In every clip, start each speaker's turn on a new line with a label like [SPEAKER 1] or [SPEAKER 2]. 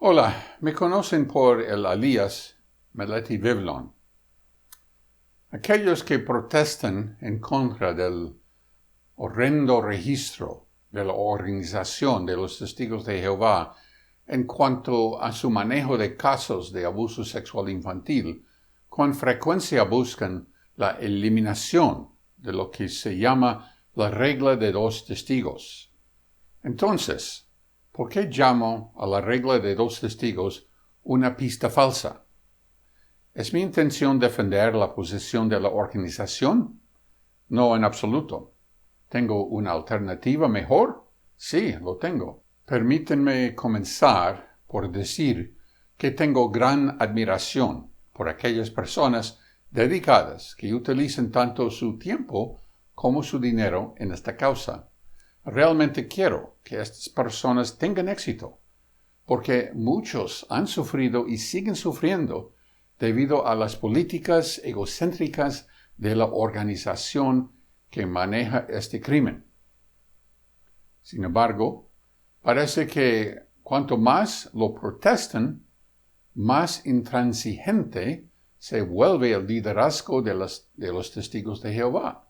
[SPEAKER 1] Hola, me conocen por el alias Meleti Vivlon. Aquellos que protestan en contra del horrendo registro de la Organización de los Testigos de Jehová en cuanto a su manejo de casos de abuso sexual infantil, con frecuencia buscan la eliminación de lo que se llama la regla de 2 testigos. Entonces, ¿por qué llamo a la regla de 2 testigos una pista falsa? ¿Es mi intención defender la posición de la organización? No, en absoluto. ¿Tengo una alternativa mejor? Sí, lo tengo. Permítanme comenzar por decir que tengo gran admiración por aquellas personas dedicadas que utilizan tanto su tiempo como su dinero en esta causa. Realmente quiero que estas personas tengan éxito, porque muchos han sufrido y siguen sufriendo debido a las políticas egocéntricas de la organización que maneja este crimen. Sin embargo, parece que cuanto más lo protestan, más intransigente se vuelve el liderazgo de los testigos de Jehová.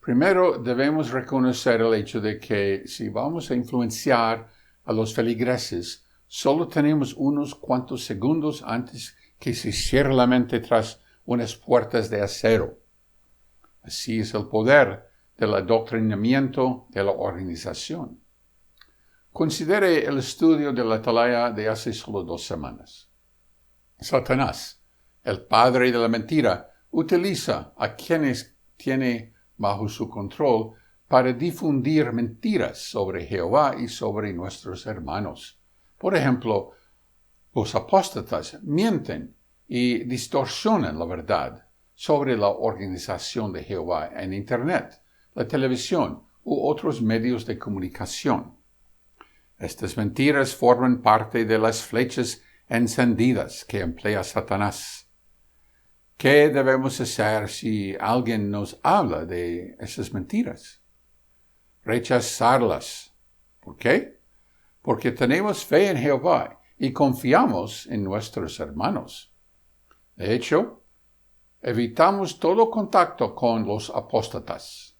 [SPEAKER 1] Primero debemos reconocer el hecho de que si vamos a influenciar a los feligreses, solo tenemos unos cuantos segundos antes que se cierre la mente tras unas puertas de acero. Así es el poder del adoctrinamiento de la organización. Considere el estudio de la Atalaya de hace solo 2 semanas. Satanás, el padre de la mentira, utiliza a quienes tiene bajo su control para difundir mentiras sobre Jehová y sobre nuestros hermanos. Por ejemplo, los apóstatas mienten y distorsionan la verdad sobre la organización de Jehová en Internet, la televisión u otros medios de comunicación. Estas mentiras forman parte de las flechas encendidas que emplea Satanás. ¿Qué debemos hacer si alguien nos habla de esas mentiras? Rechazarlas. ¿Por qué? Porque tenemos fe en Jehová y confiamos en nuestros hermanos. De hecho, evitamos todo contacto con los apóstatas.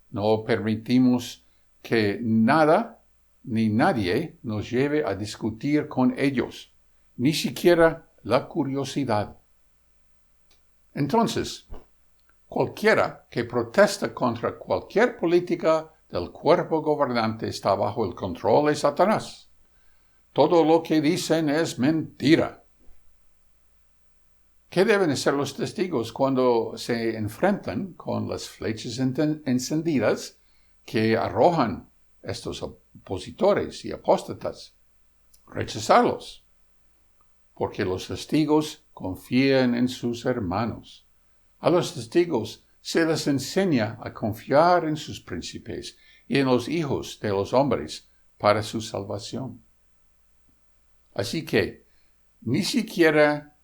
[SPEAKER 1] No permitimos que nada ni nadie nos lleve a discutir con ellos, ni siquiera la curiosidad. Entonces, cualquiera que protesta contra cualquier política del cuerpo gobernante está bajo el control de Satanás. Todo lo que dicen es mentira. ¿Qué deben hacer los testigos cuando se enfrentan con las flechas encendidas que arrojan estos opositores y apóstatas? Rechazarlos, porque los testigos confían en sus hermanos. A los testigos se les enseña a confiar en sus príncipes y en los hijos de los hombres para su salvación. Así que, ni siquiera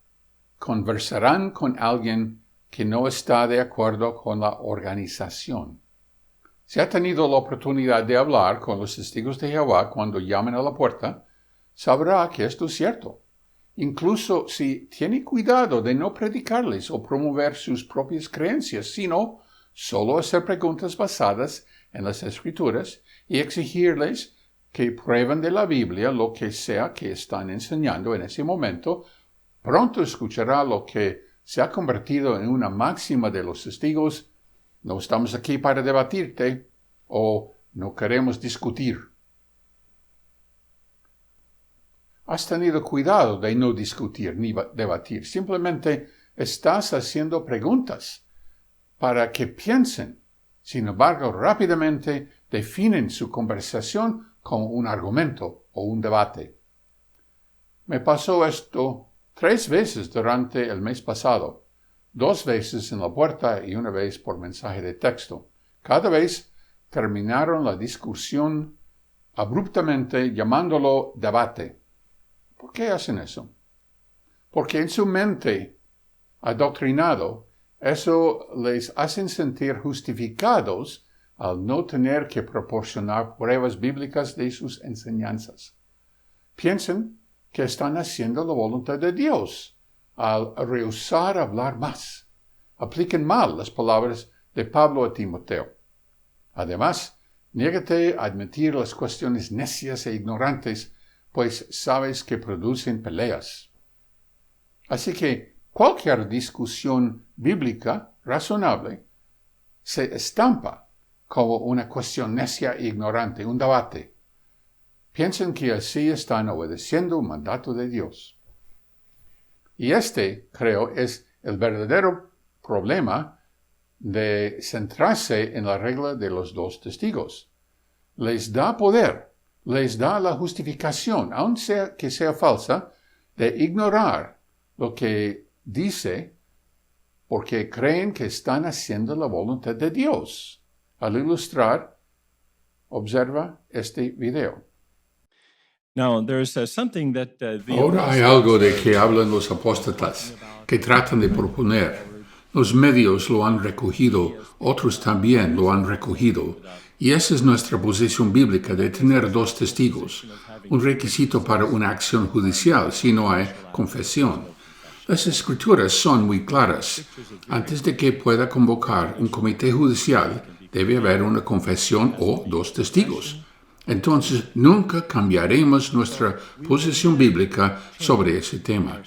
[SPEAKER 1] conversarán con alguien que no está de acuerdo con la organización. Si ha tenido la oportunidad de hablar con los testigos de Jehová cuando llamen a la puerta, sabrá que esto es cierto. Incluso si tiene cuidado de no predicarles o promover sus propias creencias, sino solo hacer preguntas basadas en las Escrituras y exigirles que prueben de la Biblia lo que sea que están enseñando en ese momento, pronto escuchará lo que se ha convertido en una máxima de los testigos: no estamos aquí para debatirte, o no queremos discutir. Has tenido cuidado de no discutir ni debatir. Simplemente estás haciendo preguntas para que piensen. Sin embargo, rápidamente definen su conversación como un argumento o un debate. Me pasó esto 3 veces durante el mes pasado. 2 veces en la puerta y 1 vez por mensaje de texto. Cada vez terminaron la discusión abruptamente llamándolo debate. ¿Por qué hacen eso? Porque en su mente adoctrinado, eso les hace sentir justificados al no tener que proporcionar pruebas bíblicas de sus enseñanzas. Piensen que están haciendo la voluntad de Dios al rehusar hablar más. Apliquen mal las palabras de Pablo a Timoteo. Además, niégate a admitir las cuestiones necias e ignorantes, pues sabes que producen peleas. Así que cualquier discusión bíblica razonable se estampa como una cuestión necia e ignorante, un debate. Piensan que así están obedeciendo un mandato de Dios. Y creo, es el verdadero problema de centrarse en la regla de los dos testigos. Les da poder, les da la justificación, aun que sea falsa, de ignorar lo que dice porque creen que están haciendo la voluntad de Dios. Al ilustrar, observa este video.
[SPEAKER 2] Ahora hay algo de que hablan los apóstatas, que tratan de proponer. Los medios lo han recogido, otros también lo han recogido. Y esa es nuestra posición bíblica de tener dos testigos, un requisito para una acción judicial si no hay confesión. Las escrituras son muy claras. Antes de que pueda convocar un comité judicial, debe haber una confesión o dos testigos. Entonces, nunca cambiaremos nuestra posición bíblica sobre ese tema.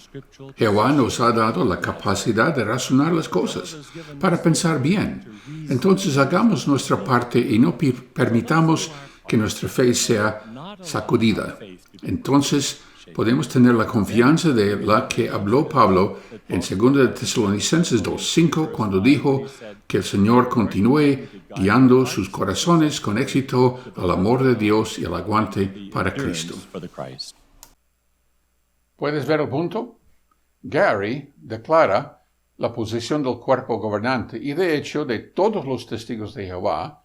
[SPEAKER 2] Jehová nos ha dado la capacidad de razonar las cosas, para pensar bien. Entonces, hagamos nuestra parte y no permitamos que nuestra fe sea sacudida. Entonces, podemos tener la confianza de la que habló Pablo en 2 Tesalonicenses 2:5 cuando dijo que el Señor continúe guiando sus corazones con éxito al amor de Dios y al aguante para Cristo.
[SPEAKER 1] ¿Puedes ver el punto? Gary declara la posición del cuerpo gobernante y de hecho de todos los testigos de Jehová.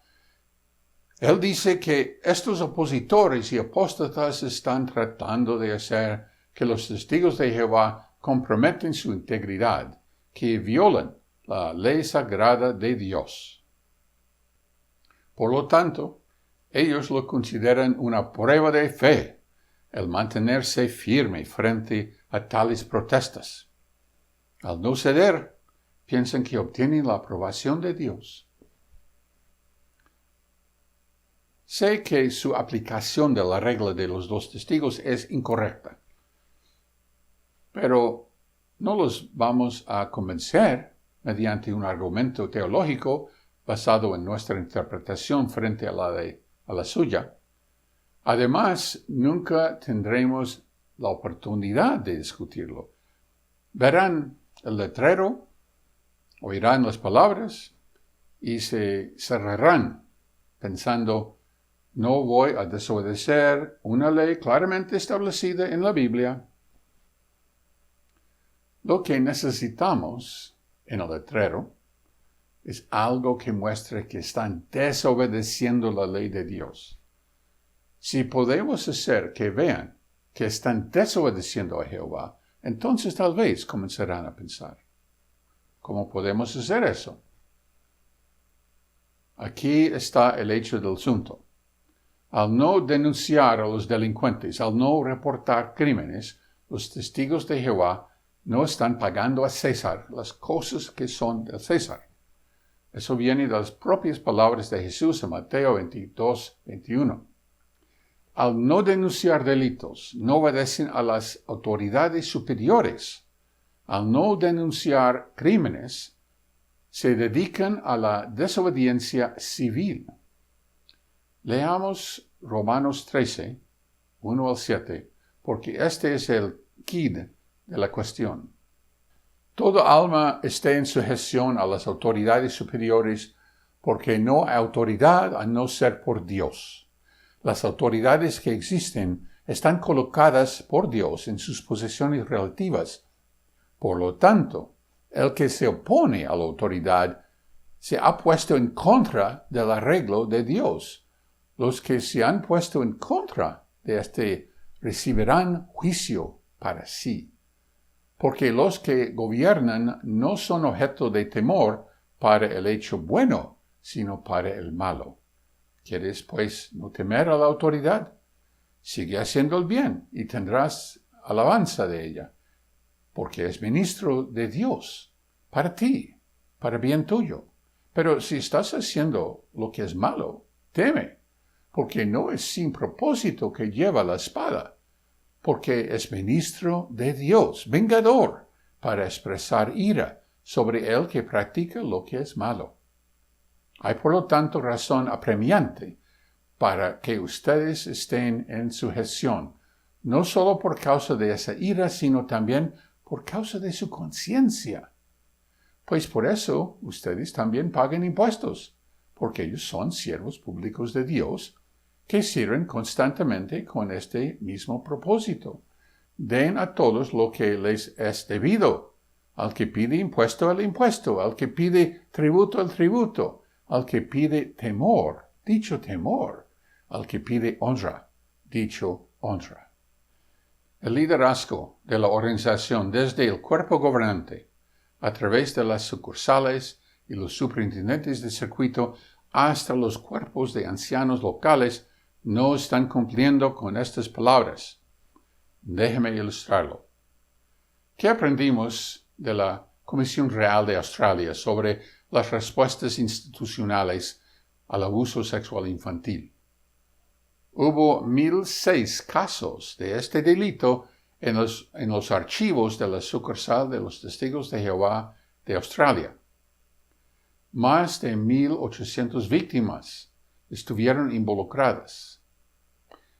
[SPEAKER 1] Él dice que estos opositores y apóstatas están tratando de hacer que los testigos de Jehová comprometen su integridad, que violan la ley sagrada de Dios. Por lo tanto, ellos lo consideran una prueba de fe, el mantenerse firme frente a tales protestas. Al no ceder, piensan que obtienen la aprobación de Dios. Sé que su aplicación de la regla de los dos testigos es incorrecta, pero no los vamos a convencer mediante un argumento teológico basado en nuestra interpretación frente a la suya. Además, nunca tendremos la oportunidad de discutirlo. Verán el letrero, oirán las palabras y se cerrarán pensando: no voy a desobedecer una ley claramente establecida en la Biblia. Lo que necesitamos en el letrero es algo que muestre que están desobedeciendo la ley de Dios. Si podemos hacer que vean que están desobedeciendo a Jehová, entonces tal vez comenzarán a pensar: ¿cómo podemos hacer eso? Aquí está el hecho del asunto. Al no denunciar a los delincuentes, al no reportar crímenes, los testigos de Jehová no están pagando a César las cosas que son del César. Eso viene de las propias palabras de Jesús en Mateo 22:21. Al no denunciar delitos, no obedecen a las autoridades superiores. Al no denunciar crímenes, se dedican a la desobediencia civil. Leamos Romanos 13, 1 al 7, porque este es el quid de la cuestión. Toda alma esté en sujeción a las autoridades superiores, porque no hay autoridad a no ser por Dios. Las autoridades que existen están colocadas por Dios en sus posiciones relativas. Por lo tanto, el que se opone a la autoridad se ha puesto en contra del arreglo de Dios. Los que se han puesto en contra de este recibirán juicio para sí, porque los que gobiernan no son objeto de temor para el hecho bueno, sino para el malo. ¿Quieres, pues, no temer a la autoridad? Sigue haciendo el bien y tendrás alabanza de ella, porque es ministro de Dios, para ti, para bien tuyo. Pero si estás haciendo lo que es malo, teme, porque no es sin propósito que lleva la espada, porque es ministro de Dios, vengador, para expresar ira sobre el que practica lo que es malo. Hay por lo tanto razón apremiante para que ustedes estén en sujeción, no solo por causa de esa ira, sino también por causa de su conciencia. Pues por eso ustedes también pagan impuestos, porque ellos son siervos públicos de Dios, que sirven constantemente con este mismo propósito. Den a todos lo que les es debido, al que pide impuesto el impuesto, al que pide tributo el tributo, al que pide temor, dicho temor, al que pide honra, dicho honra. El liderazgo de la organización desde el cuerpo gobernante, a través de las sucursales y los superintendentes de circuito, hasta los cuerpos de ancianos locales, no están cumpliendo con estas palabras. Déjeme ilustrarlo. ¿Qué aprendimos de la Comisión Real de Australia sobre las respuestas institucionales al abuso sexual infantil? Hubo 1,006 casos de este delito en los archivos de la sucursal de los Testigos de Jehová de Australia. Más de 1,800 víctimas estuvieron involucradas.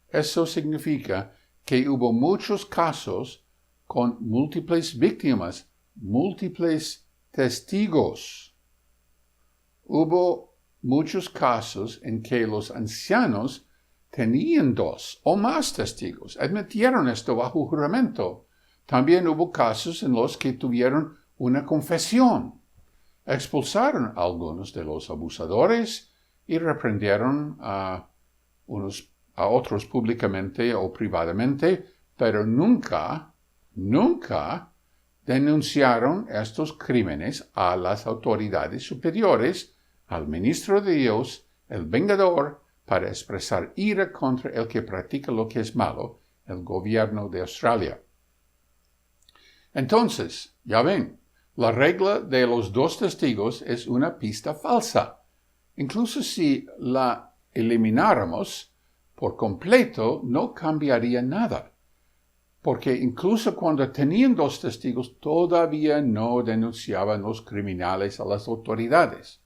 [SPEAKER 1] Eso significa que hubo muchos casos con múltiples víctimas, múltiples testigos. Hubo muchos casos en que los ancianos tenían 2 o más testigos, admitieron esto bajo juramento. También hubo casos en los que tuvieron una confesión. Expulsaron a algunos de los abusadores y reprendieron a otros públicamente o privadamente, pero nunca denunciaron estos crímenes a las autoridades superiores, al ministro de Dios, el vengador, para expresar ira contra el que practica lo que es malo, el gobierno de Australia. Entonces, ya ven, la regla de los 2 testigos es una pista falsa. Incluso si la elimináramos por completo, no cambiaría nada, porque incluso cuando tenían 2 testigos, todavía no denunciaban los criminales a las autoridades.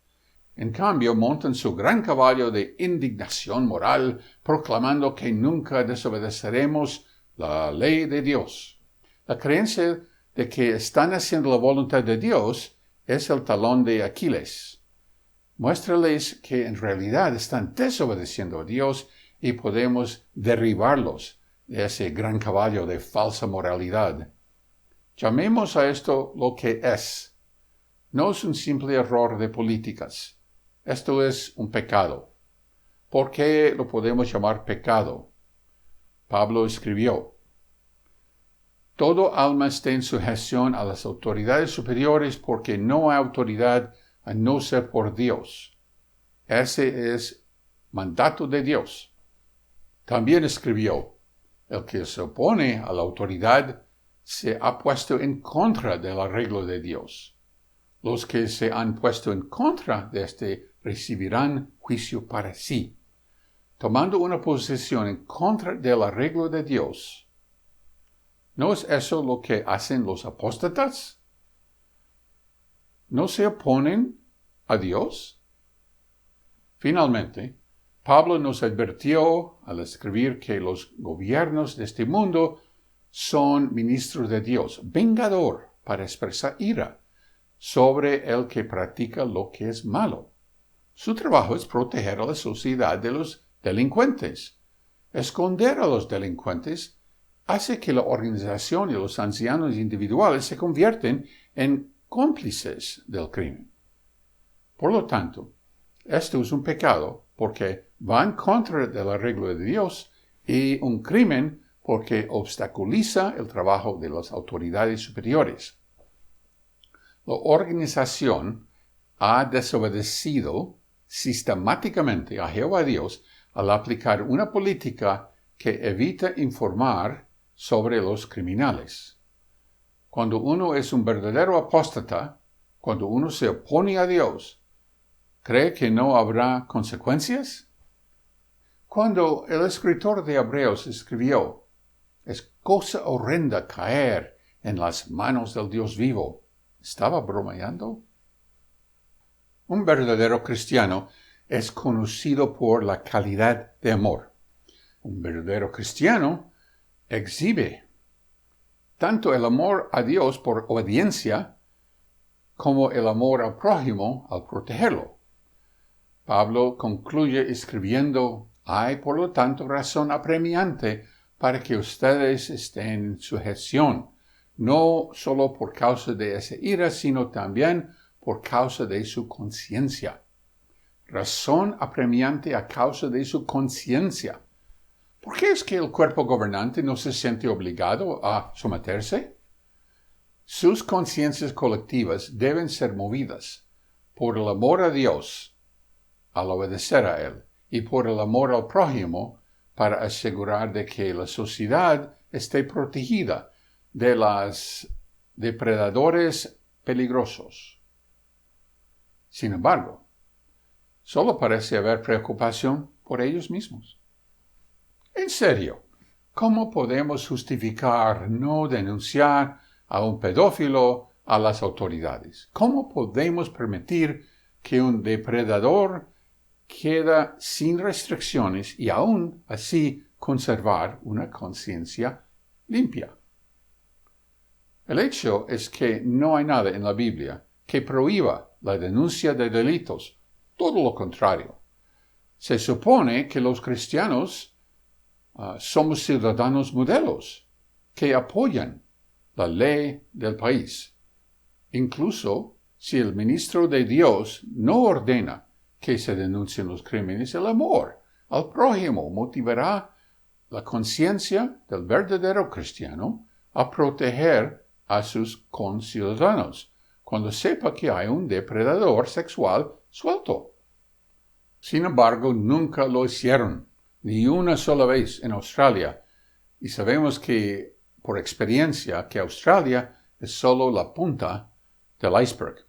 [SPEAKER 1] En cambio, montan su gran caballo de indignación moral, proclamando que nunca desobedeceremos la ley de Dios. La creencia de que están haciendo la voluntad de Dios es el talón de Aquiles. Muéstrales que en realidad están desobedeciendo a Dios y podemos derribarlos de ese gran caballo de falsa moralidad. Llamemos a esto lo que es. No es un simple error de políticas. Esto es un pecado. ¿Por qué lo podemos llamar pecado? Pablo escribió: todo alma está en sujeción a las autoridades superiores porque no hay autoridad a no ser por Dios. Ese es mandato de Dios. También escribió: el que se opone a la autoridad se ha puesto en contra del arreglo de Dios. Los que se han puesto en contra de este recibirán juicio para sí. Tomando una posición en contra del arreglo de Dios, ¿no es eso lo que hacen los apóstatas? ¿No se oponen a Dios? Finalmente, Pablo nos advirtió al escribir que los gobiernos de este mundo son ministros de Dios, vengador para expresar ira sobre el que practica lo que es malo. Su trabajo es proteger a la sociedad de los delincuentes. Esconder a los delincuentes hace que la organización y los ancianos individuales se convierten en cómplices del crimen. Por lo tanto, esto es un pecado porque va en contra del arreglo de Dios y un crimen porque obstaculiza el trabajo de las autoridades superiores. La organización ha desobedecido sistemáticamente a Jehová Dios al aplicar una política que evita informar sobre los criminales. Cuando uno es un verdadero apóstata, cuando uno se opone a Dios, ¿cree que no habrá consecuencias? Cuando el escritor de Hebreos escribió, «Es cosa horrenda caer en las manos del Dios vivo», ¿estaba bromeando? Un verdadero cristiano es conocido por la calidad de amor. Un verdadero cristiano exhibe tanto el amor a Dios por obediencia como el amor al prójimo al protegerlo. Pablo concluye escribiendo, «Hay por lo tanto razón apremiante para que ustedes estén en sujeción, no solo por causa de esa ira, sino también por causa de su conciencia». Razón apremiante a causa de su conciencia. ¿Por qué es que el cuerpo gobernante no se siente obligado a someterse? Sus conciencias colectivas deben ser movidas por el amor a Dios al obedecer a Él y por el amor al prójimo para asegurar de que la sociedad esté protegida de los depredadores peligrosos. Sin embargo, solo parece haber preocupación por ellos mismos. En serio, ¿cómo podemos justificar no denunciar a un pedófilo a las autoridades? ¿Cómo podemos permitir que un depredador quede sin restricciones y aún así conservar una conciencia limpia? El hecho es que no hay nada en la Biblia que prohíba la denuncia de delitos. Todo lo contrario. Se supone que los cristianos somos ciudadanos modelos que apoyan la ley del país. Incluso si el ministro de Dios no ordena que se denuncien los crímenes, el amor al prójimo motivará la conciencia del verdadero cristiano a proteger a sus conciudadanos cuando sepa que hay un depredador sexual suelto. Sin embargo, nunca lo hicieron, ni una sola vez en Australia, y sabemos que, por experiencia, que Australia es solo la punta del iceberg.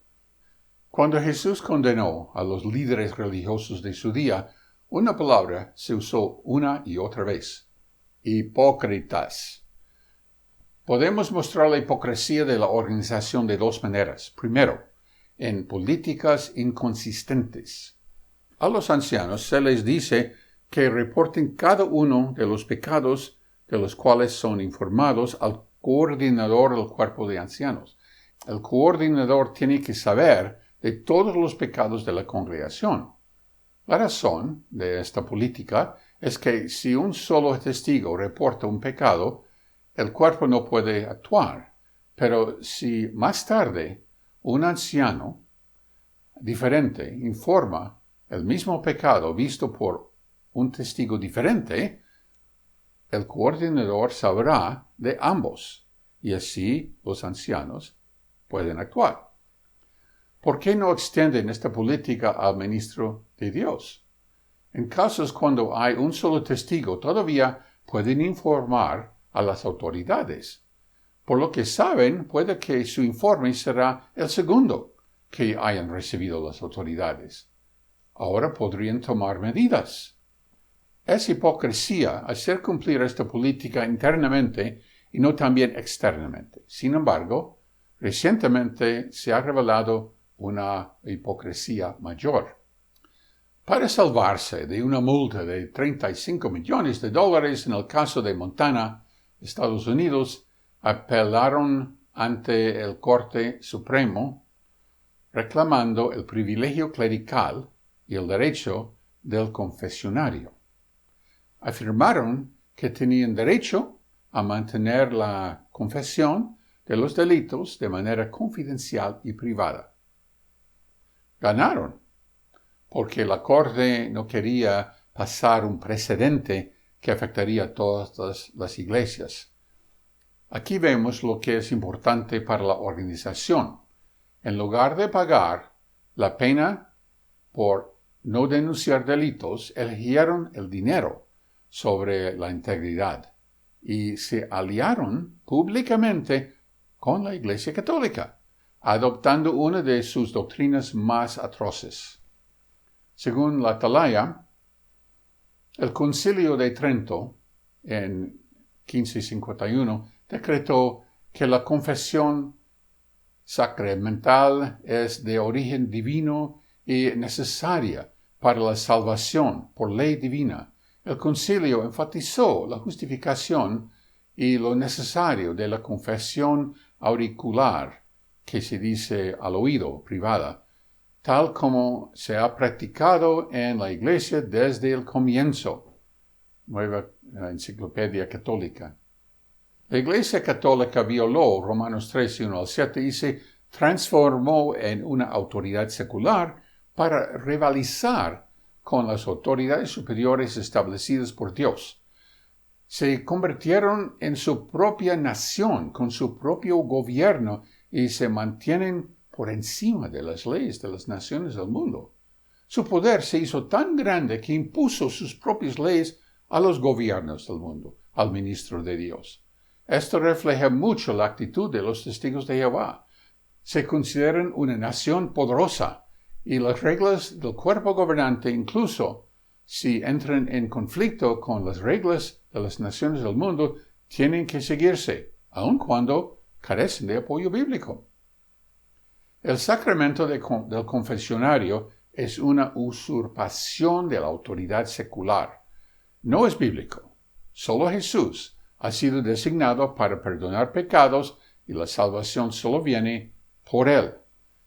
[SPEAKER 1] Cuando Jesús condenó a los líderes religiosos de su día, una palabra se usó una y otra vez: hipócritas. Podemos mostrar la hipocresía de la organización de dos maneras. Primero, en políticas inconsistentes. A los ancianos se les dice que reporten cada uno de los pecados de los cuales son informados al coordinador del cuerpo de ancianos. El coordinador tiene que saber de todos los pecados de la congregación. La razón de esta política es que si un solo testigo reporta un pecado, el cuerpo no puede actuar. Pero si más tarde un anciano diferente informa el mismo pecado visto por un testigo diferente, el coordinador sabrá de ambos, y así los ancianos pueden actuar. ¿Por qué no extienden esta política al ministro de Dios? En casos cuando hay un solo testigo, todavía pueden informar a las autoridades. Por lo que saben, puede que su informe será el segundo que hayan recibido las autoridades. Ahora podrían tomar medidas. Es hipocresía hacer cumplir esta política internamente y no también externamente. Sin embargo, recientemente se ha revelado una hipocresía mayor. Para salvarse de una multa de 35 millones de dólares en el caso de Montana, Estados Unidos, apelaron ante el Corte Supremo reclamando el privilegio clerical y el derecho del confesionario. Afirmaron que tenían derecho a mantener la confesión de los delitos de manera confidencial y privada. Ganaron, porque la Corte no quería pasar un precedente que afectaría a todas las iglesias. Aquí vemos lo que es importante para la organización. En lugar de pagar la pena por no denunciar delitos, eligieron el dinero sobre la integridad. y se aliaron públicamente con la Iglesia Católica, adoptando una de sus doctrinas más atroces. Según la Atalaya, el Concilio de Trento, en 1551, decretó que la confesión sacramental es de origen divino y necesaria para la salvación por ley divina. El concilio enfatizó la justificación y lo necesario de la confesión auricular, que se dice al oído, privada, tal como se ha practicado en la Iglesia desde el comienzo. Nueva Enciclopedia Católica. La Iglesia Católica violó Romanos 13, 1 al 7 y se transformó en una autoridad secular para rivalizar con las autoridades superiores establecidas por Dios. Se convirtieron en su propia nación, con su propio gobierno, y se mantienen por encima de las leyes de las naciones del mundo. Su poder se hizo tan grande que impuso sus propias leyes a los gobiernos del mundo, al ministro de Dios. Esto refleja mucho la actitud de los testigos de Jehová. Se consideran una nación poderosa y las reglas del cuerpo gobernante, incluso si entran en conflicto con las reglas de las naciones del mundo, tienen que seguirse, aun cuando carecen de apoyo bíblico. El sacramento del confesionario es una usurpación de la autoridad secular. No es bíblico. Solo Jesús ha sido designado para perdonar pecados y la salvación solo viene por Él.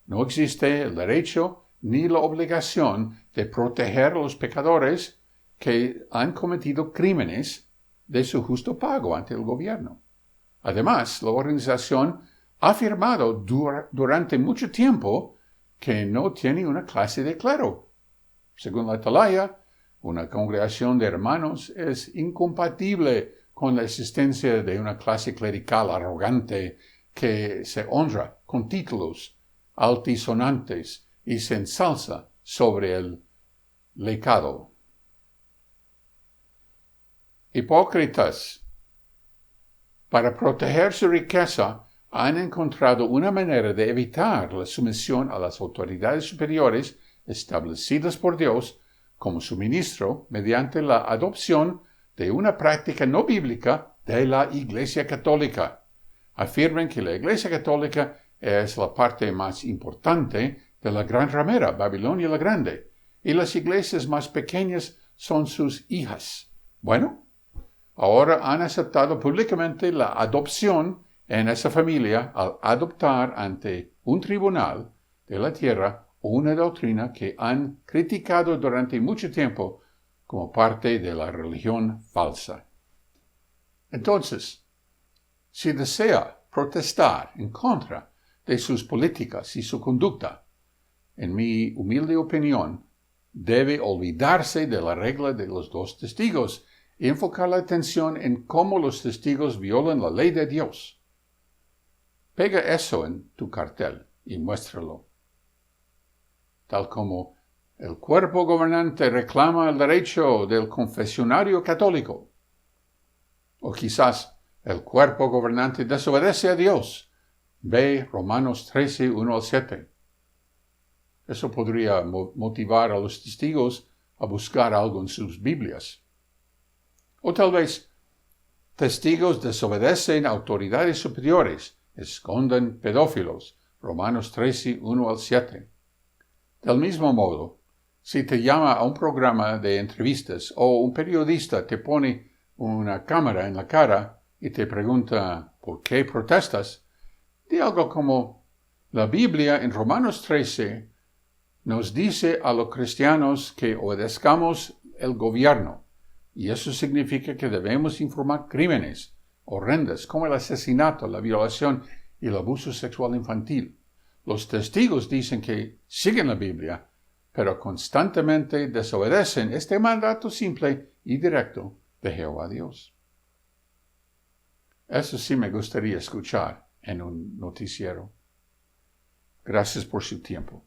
[SPEAKER 1] No existe el derecho ni la obligación de proteger a los pecadores que han cometido crímenes de su justo pago ante el gobierno. Además, la organización ha afirmado durante mucho tiempo que no tiene una clase de clero. Según la Atalaya, una congregación de hermanos es incompatible con la existencia de una clase clerical arrogante que se honra con títulos altisonantes y se ensalza sobre el lecado. Hipócritas, para proteger su riqueza, han encontrado una manera de evitar la sumisión a las autoridades superiores establecidas por Dios como su ministro mediante la adopción de una práctica no bíblica de la Iglesia Católica. Afirman que la Iglesia Católica es la parte más importante de la gran ramera, Babilonia la Grande, y las iglesias más pequeñas son sus hijas. Bueno, ahora han aceptado públicamente la adopción en esa familia al adoptar ante un tribunal de la tierra una doctrina que han criticado durante mucho tiempo como parte de la religión falsa. Entonces, si desea protestar en contra de sus políticas y su conducta, en mi humilde opinión, debe olvidarse de la regla de los dos testigos y enfocar la atención en cómo los testigos violan la ley de Dios. Pega eso en tu cartel y muéstralo. Tal como el cuerpo gobernante reclama el derecho del confesionario católico. O quizás el cuerpo gobernante desobedece a Dios. Ve Romanos 13, 1 al 7. Eso podría motivar a los testigos a buscar algo en sus Biblias. O tal vez testigos desobedecen a autoridades superiores, esconden pedófilos. Romanos 13, 1 al 7. Del mismo modo, si te llama a un programa de entrevistas o un periodista te pone una cámara en la cara y te pregunta ¿por qué protestas?, di algo como: la Biblia en Romanos 13 nos dice a los cristianos que obedezcamos el gobierno, y eso significa que debemos informar crímenes horrendos como el asesinato, la violación y el abuso sexual infantil. Los testigos dicen que siguen la Biblia, pero constantemente desobedecen este mandato simple y directo de Jehová Dios. Eso sí me gustaría escuchar en un noticiero. Gracias por su tiempo.